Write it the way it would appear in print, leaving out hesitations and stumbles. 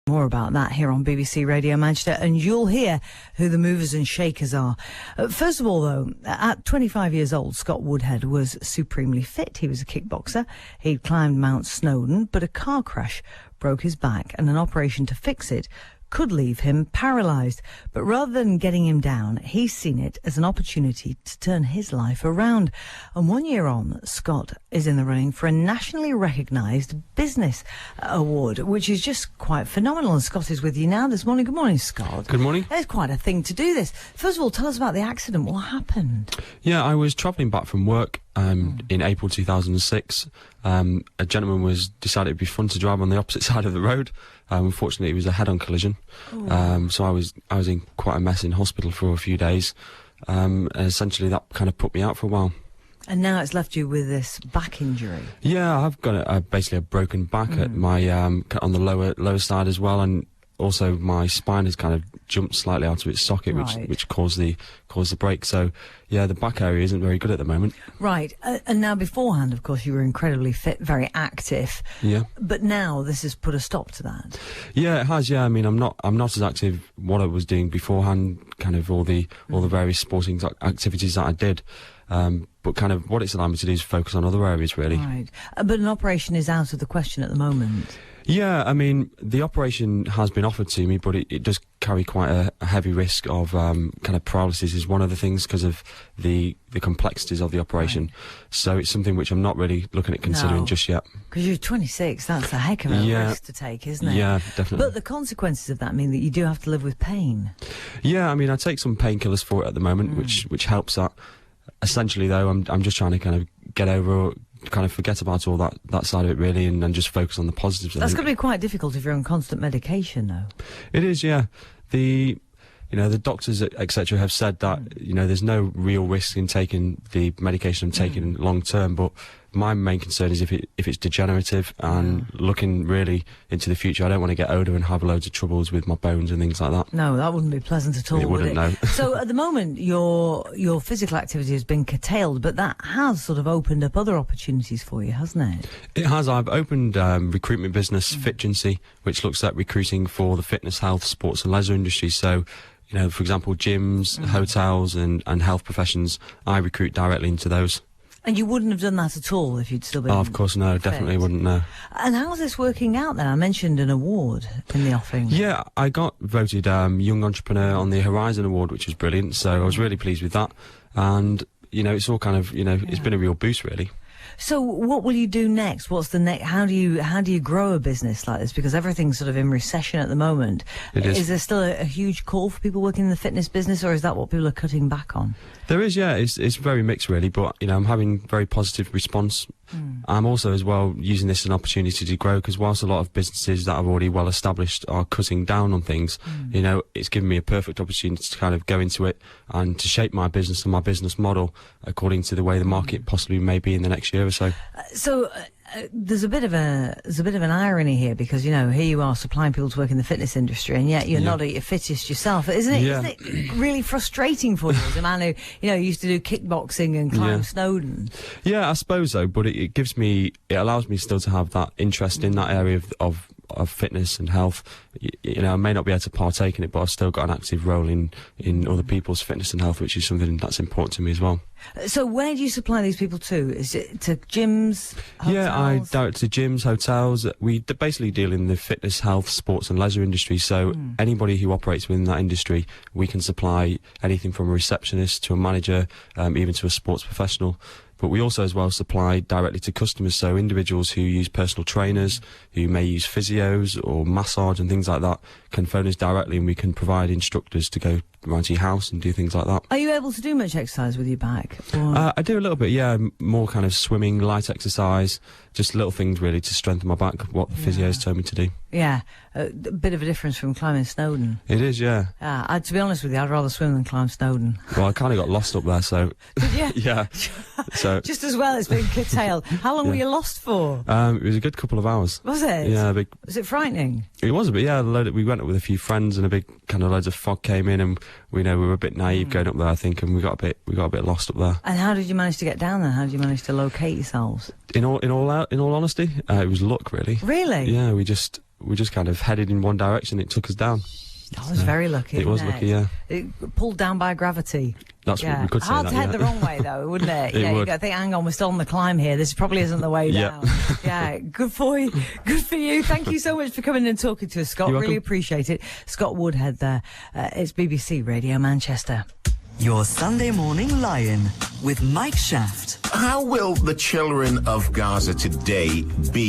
More about that here on BBC Radio Manchester, and you'll hear who the movers and shakers are. First of all, though, at 25 years old, Scott Woodhead was supremely fit. He was a kickboxer. He'd climbed Mount Snowdon, but a car crash broke his back, and an operation to fix it could leave him paralysed. But rather than getting him down, he's seen it as an opportunity to turn his life around. And 1 year on, Scott is in the running for a nationally recognised business award, which is just quite phenomenal. And Scott is with you now this morning. Good morning, Scott. Good morning. It's quite a thing to do this. First of all, tell us about the accident. What happened? Yeah, I was travelling back from work in April 2006. A gentleman decided it'd be fun to drive on the opposite side of the road. Unfortunately, it was a head-on collision. So I was in quite a mess in hospital for a few days. And essentially that kind of put me out for a while. And now it's left you with this back injury. Yeah, I've got basically a broken back at my on the lower side as well, and also my spine has kind of jumped slightly out of its socket, which caused the break. So yeah, the back area isn't very good at the moment. Right. And now beforehand, of course, you were incredibly fit, very active. Yeah. But now this has put a stop to that. Yeah, it has. Yeah, I mean, I'm not as active what I was doing beforehand. Kind of all the various sporting activities that I did. But kind of what it's allowed me to do is focus on other areas, really. Right. But an operation is out of the question at the moment. Yeah, I mean, the operation has been offered to me, but it does carry quite a heavy risk of kind of paralysis is one of the things because of the complexities of the operation. Right. So it's something which I'm not really looking at considering just yet. Because you're 26, that's a heck of a risk to take, isn't it? Yeah, definitely. But the consequences of that mean that you do have to live with pain. Yeah, I mean, I take some painkillers for it at the moment, which helps that. Essentially, though, I'm just trying to kind of get over, kind of forget about all that side of it, really, and just focus on the positives. That's going to be quite difficult if you're on constant medication, though. It is, yeah. The doctors, etc., have said that there's no real risk in taking the medication I'm taking long term, but my main concern is if it's degenerative and looking really into the future. I don't want to get older and have loads of troubles with my bones and things like that. No, that wouldn't be pleasant at all. It wouldn't, no. So at the moment, your physical activity has been curtailed, but that has sort of opened up other opportunities for you, hasn't it? It has. I've opened recruitment business fitgencY, which looks at recruiting for the fitness, health, sports and leisure industry. So, for example, gyms, hotels and health professions, I recruit directly into those. And you wouldn't have done that at all if you'd still been of course, no, fit. Definitely wouldn't, no. And how's this working out then? I mentioned an award in the offing. Yeah, I got voted Young Entrepreneur on the Horizon Award, which was brilliant, so I was really pleased with that. And, it's all kind of, it's been a real boost, really. So what will you do next? What's the next? How do you grow a business like this? Because everything's sort of in recession at the moment. Is there still a huge call for people working in the fitness business, or is that what people are cutting back on? There is, yeah. It's very mixed, really. But I'm having very positive response. I'm also, as well, using this as an opportunity to grow, because whilst a lot of businesses that are already well established are cutting down on things, it's given me a perfect opportunity to kind of go into it and to shape my business and my business model according to the way the market possibly may be in the next year or so. There's a bit of an irony here, because here you are supplying people to work in the fitness industry, and yet you're not at your fittest yourself, isn't it? Yeah. Isn't it really frustrating for you as a man who used to do kickboxing and climb Snowdon? Yeah, I suppose so, but it allows me still to have that interest in that area of fitness and health. I may not be able to partake in it, but I've still got an active role in other people's fitness and health, which is something that's important to me as well. So where do you supply these people to? Is it to gyms, hotels? Yeah, I direct to gyms, hotels. We basically deal in the fitness, health, sports and leisure industry, so anybody who operates within that industry, we can supply anything from a receptionist to a manager, even to a sports professional. But we also as well supply directly to customers, so individuals who use personal trainers, who may use physios or massage and things like that, can phone us directly and we can provide instructors to go around to your house and do things like that. Are you able to do much exercise with your back? I do a little bit, yeah, more kind of swimming, light exercise, just little things really to strengthen my back, what the physios told me to do. Yeah, a bit of a difference from climbing Snowdon. It is, yeah. To be honest with you, I'd rather swim than climb Snowdon. Well, I kind of got lost up there, so... Did you? Yeah. So just as well, it's been curtailed. How long were you lost for? It was a good couple of hours. Was it? Yeah. Was it frightening? It was a bit, yeah. We went up with a few friends and a big kind of loads of fog came in, and we were a bit naive going up there, I think, and we got a bit lost up there. And how did you manage to get down there? How did you manage to locate yourselves? In all honesty, it was luck, really. Really? Yeah, we just kind of headed in one direction. It took us down. I was very lucky. It was lucky, yeah. It pulled down by gravity. That's what we could say. Hard that, to head yeah. the wrong way, though, wouldn't it? It would. You got to think, hang on, we're still on the climb here. This probably isn't the way down. Yeah, good for you. Good for you. Thank you so much for coming and talking to us, Scott. You're Really welcome. appreciate it. Scott Woodhead there. It's BBC Radio Manchester. Your Sunday Morning Lion with Mike Shaft. How will the children of Gaza today be